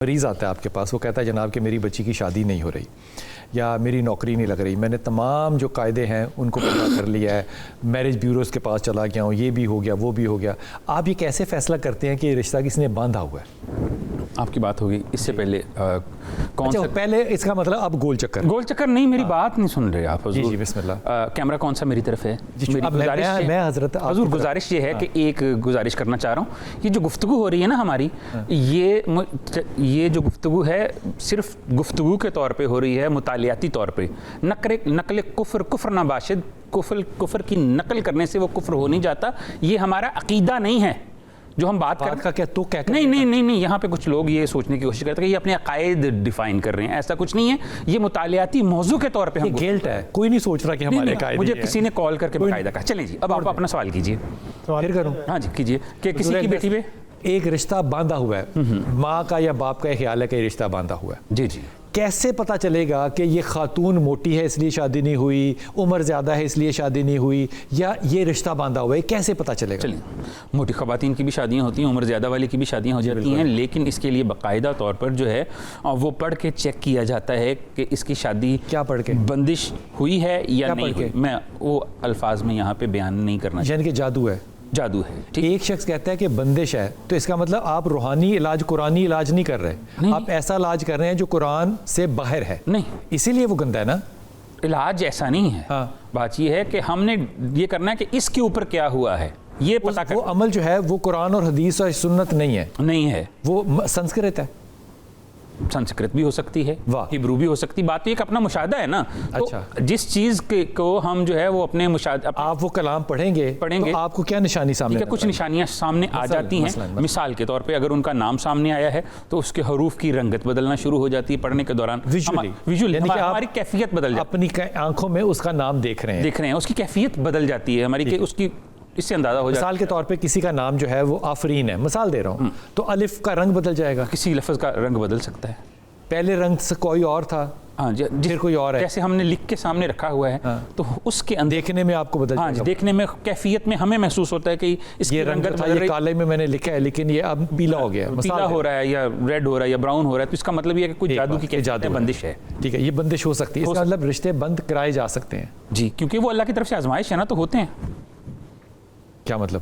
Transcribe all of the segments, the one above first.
مریض آتا ہے آپ کے پاس, وہ کہتا ہے جناب کہ میری بچی کی شادی نہیں ہو رہی یا میری نوکری نہیں لگ رہی, میں نے تمام جو قاعدے ہیں ان کو پورا کر لیا ہے, میرج بیوروز کے پاس چلا گیا ہوں, یہ بھی ہو گیا وہ بھی ہو گیا, آپ یہ کیسے فیصلہ کرتے ہیں کہ یہ رشتہ کس نے باندھا ہوا ہے؟ آپ کی بات ہوگی اس سے پہلے کون سا پہلے اس کا مطلب اب گول چکر نہیں, میری بات نہیں سن رہے آپ حضور. جی بسم اللہ. کیمرہ کون سا میری طرف ہے؟ میں حضرت حضور گزارش یہ ہے کہ ایک گزارش کرنا چاہ رہا ہوں, یہ جو گفتگو ہو رہی ہے نا ہماری, یہ جو گفتگو ہے صرف گفتگو کے طور پہ ہو رہی ہے, مطالعاتی طور پہ. نقل کفر نہ باشد, کفر کی نقل کرنے سے وہ کفر ہو نہیں جاتا. یہ ہمارا عقیدہ نہیں ہے جو ہم بات کر نہیں, یہاں پہ کچھ لوگ یہ سوچنے کی کوشش کرتے ہیں کہ یہ اپنے عقائد ڈیفائن کر رہے ہیں. ایسا کچھ نہیں ہے, یہ مطالعاتی موضوع کے طور پہ گلٹ ہے, کوئی نہیں سوچ رہا کہ ہمارے عقائد. مجھے کسی نے کال کر کے باقاعدہ کہا. چلیں جی اب آپ اپنا سوال کیجئے. پھر کروں؟ ہاں جی کیجئے. کہ کسی کی بیٹی پہ ایک رشتہ باندھا ہوا ہے, ماں کا یا باپ کا یہ خیال ہے کہ یہ رشتہ باندھا ہوا ہے. جی جی. کیسے پتہ چلے گا کہ یہ خاتون موٹی ہے اس لیے شادی نہیں ہوئی, عمر زیادہ ہے اس لیے شادی نہیں ہوئی, یا یہ رشتہ باندھا ہوا ہے, کیسے پتہ چلے گا؟ چلیں, موٹی خواتین کی بھی شادیاں ہوتی ہیں, عمر زیادہ والی کی بھی شادیاں ہو جاتی ہیں, لیکن اس کے لیے باقاعدہ طور پر جو ہے وہ پڑھ کے چیک کیا جاتا ہے کہ اس کی شادی کیا پڑھ کے بندش ہوئی ہے یا نہیں ہوئی. میں وہ الفاظ میں یہاں پہ بیان نہیں کرنا چاہتا. یعنی کہ جادو ہے. جادو ہے. ایک شخص کہتا ہے کہ بندش ہے, تو اس کا مطلب آپ روحانی علاج, قرآنی علاج نہیں کر رہے, آپ ایسا علاج کر رہے ہیں جو قرآن سے باہر ہے. نہیں, اسی لیے وہ گندا ہے نا. علاج ایسا نہیں ہے. بات یہ ہے کہ ہم نے یہ کرنا ہے کہ اس کے اوپر کیا ہوا ہے یہ پتہ کر. وہ عمل جو ہے وہ قرآن اور حدیث اور سنت نہیں ہے, وہ سنسکرت ہے. سنسکرت بھی ہو سکتی ہے, ہبرو بھی ہو سکتی. بات یہ کہ اپنا مشاہدہ ہے نا. اچھا, جس چیز کو ہم جو ہے وہ اپنے مشاہدہ, آپ وہ کلام پڑھیں گے تو آپ کو کیا نشانی سامنے, کچھ نشانیاں سامنے آ جاتی ہیں. مثال کے طور پہ اگر ان کا نام سامنے آیا ہے تو اس کے حروف کی رنگت بدلنا شروع ہو جاتی ہے پڑھنے کے دوران. ویژولی ہماری کیفیت بدل جاتی ہے. اپنی آنکھوں میں اس کا نام دیکھ رہے ہیں, اس کی کیفیت بدل جاتی ہے ہماری, کہ اس کی اس سے اندازہ ہو جاتا ہے. مثال کے طور پہ کسی کا نام جو ہے وہ آفرین ہے, مثال دے رہا ہوں, تو الف کا رنگ بدل جائے گا. کسی لفظ کا رنگ بدل سکتا ہے. پہلے رنگ سے کوئی اور تھا, ہاں جی, پھر کوئی اور ہے. جیسے ہم نے لکھ کے سامنے رکھا ہوا ہے تو اس کے اندر دیکھنے میں آپ کو بدل جائے گا. دیکھنے میں, کیفیت میں ہمیں محسوس ہوتا ہے کہ اس کی رنگت تھا, یہ کالے میں نے لکھا ہے لیکن یہ اب پیلا ہو گیا, پیلا ہو رہا ہے یا ریڈ ہو رہا ہے یا براؤن ہو رہا ہے, تو اس کا مطلب یہ ہے کہ کوئی جادو کی بندش ہے. ٹھیک ہے, یہ بندش ہو سکتی ہے, اس کا مطلب رشتے بند کرائے جا سکتے ہیں. جی, کیونکہ وہ اللہ کی طرف سے آزمائش ہے نا, تو ہوتے ہیں. کیا مطلب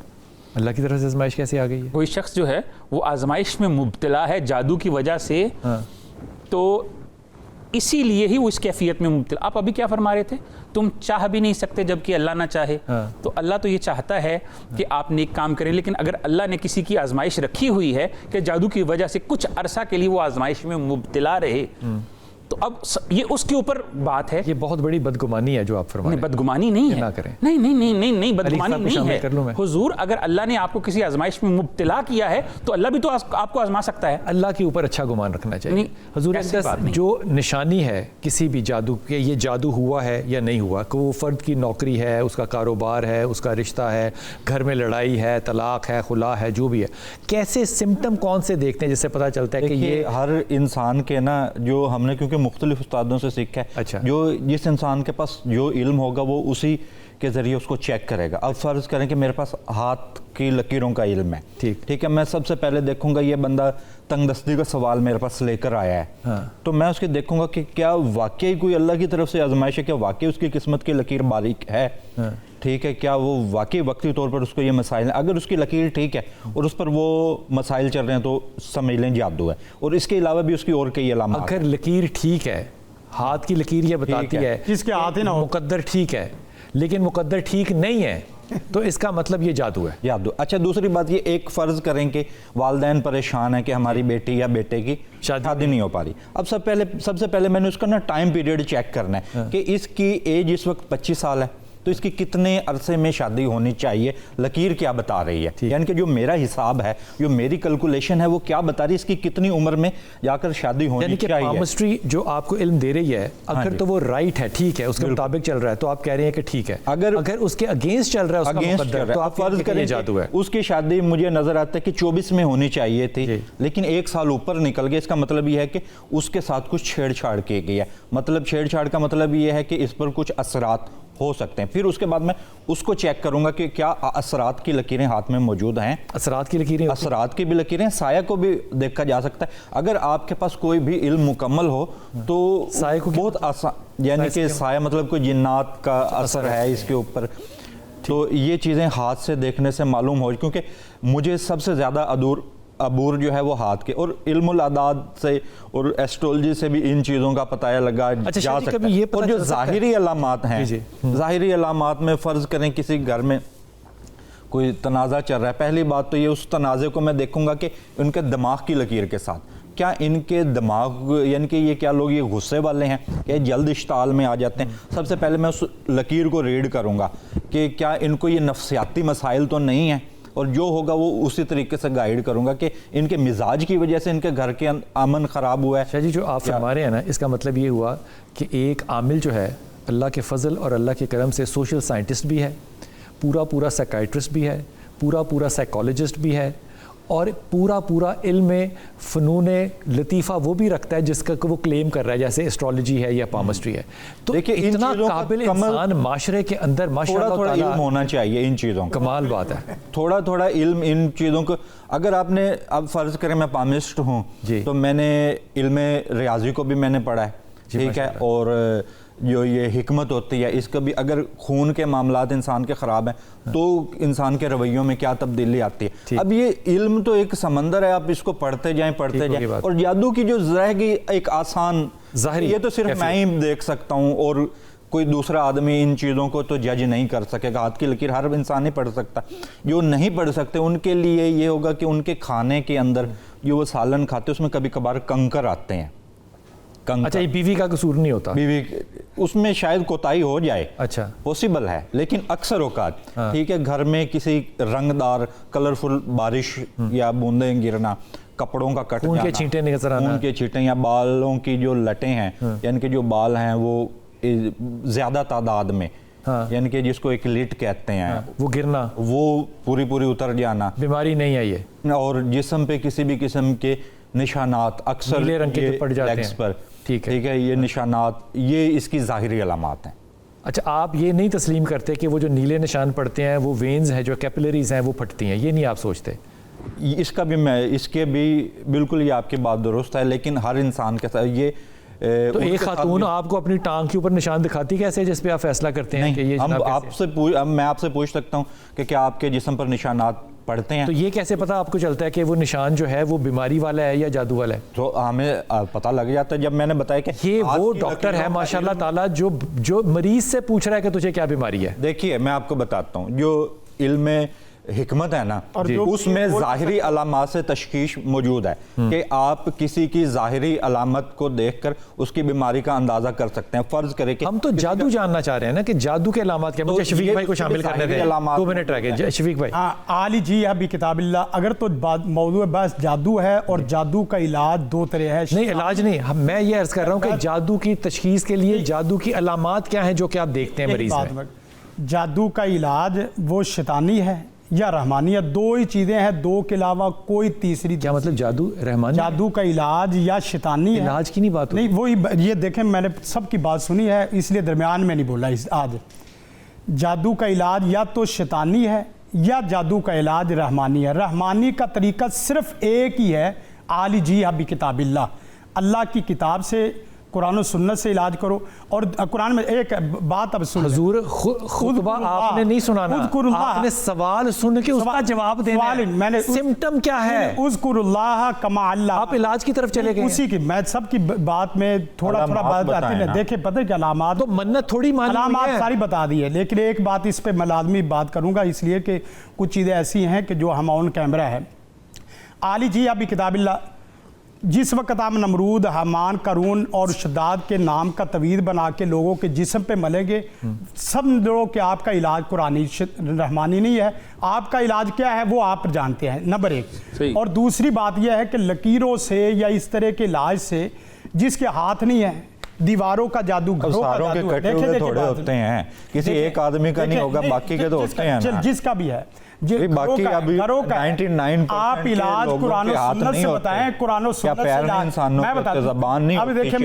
اللہ کی طرف سے آزمائش کیسے آ گئی ہے؟ کوئی شخص جو ہے وہ آزمائش میں مبتلا ہے جادو کی وجہ سے, تو اسی لیے ہی وہ اس کیفیت میں مبتلا. آپ ابھی کیا فرما رہے تھے, تم چاہ بھی نہیں سکتے جب کہ اللہ نہ چاہے. تو اللہ تو یہ چاہتا ہے کہ آپ نیک کام کریں, لیکن اگر اللہ نے کسی کی آزمائش رکھی ہوئی ہے کہ جادو کی وجہ سے کچھ عرصہ کے لیے وہ آزمائش میں مبتلا رہے, تو اب یہ اس کے اوپر بات ہے. یہ بہت بڑی بدگمانی ہے جو آپ فرما رہے ہیں. بدگمانی نہیں ہے, نہ کریں. نہیں بدگمانی نہیں ہے. حضور اگر اللہ نے آپ کو کسی آزمائش میں مبتلا کیا ہے تو اللہ بھی تو آپ کو آزما سکتا ہے. اللہ کے اوپر اچھا گمان رکھنا چاہیے. حضور جو نشانی ہے کسی بھی جادو کے, یہ جادو ہوا ہے یا نہیں ہوا, کہ وہ فرد کی نوکری ہے, اس کا کاروبار ہے, اس کا رشتہ ہے, گھر میں لڑائی ہے, طلاق ہے, خلا ہے, جو بھی ہے, کیسے سمٹم کون سے دیکھتے ہیں جس سے پتہ چلتا ہے کہ یہ ہر انسان کے نا, جو ہم نے کیونکہ مختلف استادوں سے سیکھا ہے, جو جس انسان کے پاس جو علم ہوگا وہ اسی کے ذریعے اس کو چیک کرے گا. اب فرض کریں کہ میرے پاس ہاتھ کی لکیروں کا علم ہے, ٹھیک ہے, میں سب سے پہلے دیکھوں گا یہ بندہ تنگ دستی کا سوال میرے پاس لے کر آیا ہے, تو میں اس کے دیکھوں گا کہ کیا واقعی کوئی اللہ کی طرف سے آزمائش ہے, کیا واقعی اس کی قسمت کی لکیر باریک ہے, ٹھیک ہے, کیا وہ واقعی وقتی طور پر اس کو یہ مسائل ہیں. اگر اس کی لکیر ٹھیک ہے اور اس پر وہ مسائل چل رہے ہیں تو سمجھ لیں جادو ہے. اور اس کے علاوہ بھی اس کی اور کئی علامات. اگر لکیر ٹھیک ہے, ہاتھ کی لکیر یہ بتاتی ہے جس کے ہاتھ ہی نہ ہو, مقدر ٹھیک ہے, لیکن مقدر ٹھیک نہیں ہے, تو اس کا مطلب یہ جادو ہے. جادو. اچھا, دوسری بات یہ, ایک فرض کریں کہ والدین پریشان ہیں کہ ہماری بیٹی یا بیٹے کی شادی نہیں ہو پا رہی. اب سب سے پہلے میں نے اس کا نا ٹائم پیریڈ چیک کرنا ہے کہ اس کی ایج اس وقت 25 سال ہے, تو اس کی کتنے عرصے میں شادی ہونی چاہیے, لکیر کیا بتا رہی ہے, یعنی کہ جو میرا حساب ہے, جو میری کیلکولیشن ہے, وہ کیا بتا رہی ہے اس کی کتنی عمر میں جا کر شادی ہونی چاہیے. یعنی کہ پامسٹری جو آپ کو علم دے رہی ہے, اگر تو وہ رائٹ ہے, ٹھیک ہے, اس کے مطابق چل رہا ہے, تو آپ کہہ رہے ہیں کہ ٹھیک ہے. اگر اس کے اگینسٹ چل رہا ہے, اس کا مقدر, تو آپ فرض کریں جادو ہے. اس کی شادی مجھے نظر آتا ہے کہ 24 میں ہونی چاہیے تھی, لیکن 1 سال اوپر نکل گیا. اس کا مطلب یہ ہے کہ اس کے ساتھ کچھ چھیڑ چھاڑ کی گئی ہے. مطلب چھیڑ چھاڑ کا مطلب یہ ہے کہ اس پر کچھ اثرات हो सकते हैं। फिर उसके बाद मैं उसको चेक करूंगा कि क्या असरात की लकीरें हाथ में मौजूद हैं। असरात की लकीरें, असरात की भी लकीरें, साया को भी देखा जा सकता है। अगर आपके पास कोई भी इल्म मुकम्मल हो तो साया को बहुत आसान, यानी कि साया मतलब कोई जिन्नात का असर है इसके ऊपर, तो ये चीज़ें हाथ से देखने से मालूम हो, क्योंकि मुझे सबसे ज़्यादा अबूर जो है वो हाथ के, और इल्मुल अदाद से और एस्ट्रोलॉजी से भी इन चीज़ों का पता लगा जा सकता है। और जो ज़ाहिरी अलामात हैं, ज़ाहिरी अलामात में फ़र्ज़ करें किसी घर में कोई तनाज़ा चल रहा है, पहली बात तो ये उस तनाज़े को मैं देखूंगा कि उनके दिमाग की लकीर के साथ क्या इनके दिमाग, यानी कि ये क्या लोग ये गुस्से वाले हैं, क्या जल्द इश्ताल में आ जाते हैं। सबसे पहले मैं उस लकीर को रीड करूंगा कि क्या इनको ये नफ्सियाती मसाइल तो नहीं है, और जो होगा वो उसी तरीके से गाइड करूंगा कि इनके मिजाज की वजह से इनके घर के अमन ख़राब हुआ है। शाह जी, जो आप फरमा रहे हैं ना, इसका मतलब ये हुआ कि एक आमिल जो है अल्लाह के फजल और अल्लाह के करम से सोशल साइंटिस्ट भी है, पूरा साइकाइट्रिस्ट भी है, पूरा साइकोलॉजिस्ट भी है, और पूरा इल्म फ़नून लतीफ़ा वो भी रखता है जिसका वो क्लेम कर रहा है, जैसे एस्ट्रोलॉजी है या पामस्ट्री है। तो देखिए इतना काबिल इंसान माशरे के अंदर माशाअल्लाह थोड़ा इल्म होना चाहिए इन चीज़ों का। कमाल बात है, थोड़ा इल्म इन चीज़ों को। अगर आपने, अब फ़र्ज़ करें मैं पामिस्ट हूँ तो मैंने इल्म रियाजी को भी मैंने पढ़ा है, ठीक है, और जो ये हिकमत होती है इसका भी, अगर खून के मामलात इंसान के ख़राब हैं तो इंसान के रवैयों में क्या तब्दीली आती है। अब ये इल्म तो एक समंदर है, आप इसको पढ़ते जाएं और जादू की जो रहेगी एक आसान ज़ाहिर, ये तो सिर्फ मैं ही देख सकता हूँ और कोई दूसरा आदमी इन चीज़ों को तो जज नहीं कर सकेगा। हाथ की लकीर हर इंसान नहीं पढ़ सकता। जो नहीं पढ़ सकते उनके लिए ये होगा कि उनके खाने के अंदर जो वो सालन खाते उसमें कभी कभार कंकर आते हैं। अच्छा, ये बीवी का कसूर नहीं होता, बीवी उसमें शायद कोताही हो जाए, अच्छा पॉसिबल है, लेकिन अक्सर औकात ठीक है घर में किसी रंगदार कलरफुल बारिश या बूंदें गिरना, कपड़ों का कट जाना, खून के छींटे नजर आना, खून के छींटे, या बालों की जो लटें हैं, यानी कि जो बाल हैं वो ज्यादा तादाद में, यानी कि जिसको एक लिट कहते हैं, वो गिरना, वो पूरी उतर जाना, बीमारी नहीं है ये। और जिस्म पे किसी भी किस्म के निशानात, अक्सर नीले रंग के पड़ जाते हैं पर, ठीक है, ये निशानात, ये इसकी ज़ाहिरी अलामात हैं। अच्छा, आप ये नहीं तस्लीम करते कि वो जो नीले निशान पड़ते हैं वो वेन्स हैं, जो कैपिलरीज हैं वो फटती हैं, ये नहीं आप सोचते? इसके भी बिल्कुल ये आपकी बात दुरुस्त है, लेकिन हर इंसान के साथ ये तो एक खातून आपको अपनी टांग के ऊपर निशान दिखाती कैसे, जिस पे आप फैसला करते हैं कि ये मैं आपसे पूछ सकता हूँ कि क्या आपके जिस्म पर निशानात पढ़ते हैं? तो ये कैसे पता आपको चलता है कि वो निशान जो है वो बीमारी वाला है या जादू वाला है? तो हमें पता लग जाता है जब मैंने बताया कि ये वो डॉक्टर है माशाल्लाह ताला जो मरीज से पूछ रहा है कि तुझे क्या बीमारी है। देखिए मैं आपको बताता हूँ, जो इल्म हिकमत है ना, उसमें ज़ाहिरी अलामात से तशखीश मौजूद है कि आप किसी की ज़ाहिरी अलामत को देखकर उसकी बीमारी का अंदाजा कर सकते हैं। फर्ज करें कि हम तो जादू जानना चाह रहे हैं ना कि जादू के अलामत क्या, मुझे शफीक भाई को शामिल करने दें, 2 मिनट रह गए। शफीक भाई, आली जी अभी किताबिल्लाह, अगर तो मौजूद बस जादू है और जादू का इलाज 2 तरह है। नहीं, इलाज नहीं, मैं ये अर्ज कर रहा हूँ कि जादू की तशखीस के लिए जादू की अलामात क्या है जो कि आप देखते हैं मरीज में? जादू का इलाज वो शैतानी है या रहमानियत, 2 ही चीजें हैं, 2 के अलावा कोई तीसरी। क्या मतलब जादू रहमानी? जादू का इलाज या शैतानी है। इलाज की नहीं बात नहीं, वही ये देखें, मैंने सबकी बात सुनी है इसलिए दरमियान में नहीं बोला आज। जादू का इलाज या तो शैतानी है या जादू का इलाज रहमानी है। रहमानी का तरीका सिर्फ एक ही है, आली जी अभी किताबिल्लाह, अल्लाह की किताब से, कुरान और सुन्नत से इलाज करो। और कुरान में एक बात अब सुन, हुजूर खुतबा आपने नहीं सुनाना, आपने सवाल सुन के उसका जवाब देना है। मैंने सिम्टम क्या है, उज़्कुरुल्लाह कमा अल्लाह, आप इलाज की तरफ चले गए। उसी की मैं सबकी बात में थोड़ा बात आती है। देखिए पता है क्या अलामात, तो मन्नत थोड़ी मान, अलामात सारी बता दी है, लेकिन एक बात इस पे मैं लाजमी बात करूंगा, इसलिए कि कुछ चीज़ें ऐसी हैं कि जो हम ऑन कैमरा है। आली जी अभी किताबिल्लाह, जिस वक्त आप नमरूद, हामान, करून और शद्दाद के नाम का तवीज़ बना के लोगों के जिस्म पे मलेंगे, सब लोग कि आपका इलाज कुरानी रहमानी नहीं है। आपका इलाज क्या है वो आप जानते हैं, नंबर 1। और दूसरी बात यह है कि लकीरों से या इस तरह के इलाज से, जिसके हाथ नहीं है, दीवारों का जादू, घरों का जादू, थोड़े होते हैं, किसी एक आदमी का नहीं होगा, बाकी के तो होते हैं ना, जिसका भी है। बाकी अभी 99% आप इलाज कुरान और सुन्नत से बताएं, कुरान और सुन्नत से इलाज मैं बताता हूं। अब देखिए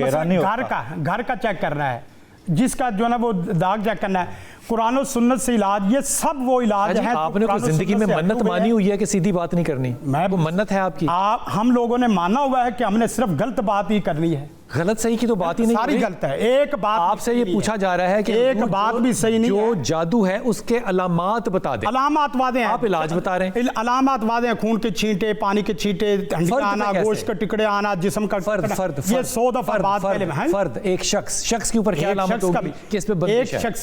घर का चेक करना है, जिसका जो है ना वो दाग चेक करना है, कुरान और सुन्नत से इलाज, ये सब वो इलाज है। आपने कोई जिंदगी में मन्नत मानी हुई है कि सीधी बात नहीं करनी? वो मन्नत है आपकी? हम लोगों ने माना हुआ है कि हमने सिर्फ गलत बात ही करनी है। गलत सही की तो बात ही नहीं, सारी गलत है। एक बात आपसे ये पूछा जा रहा है कि एक बात भी सही नहीं जो है। जादू है उसके अलामात बता दें। अलामात वादे हैं, आप इलाज बता रहे हैं। अलामात वादे हैं, खून के छींटे, पानी के छींटे, हंडिया आना, गोश्त के टुकड़े आना, जिस्म का फर्द ये 100 दफा बात पहले में है। फर्द एक शख्स के ऊपर क्या अलामत होगी कि इस पे बंदिश है? एक शख्स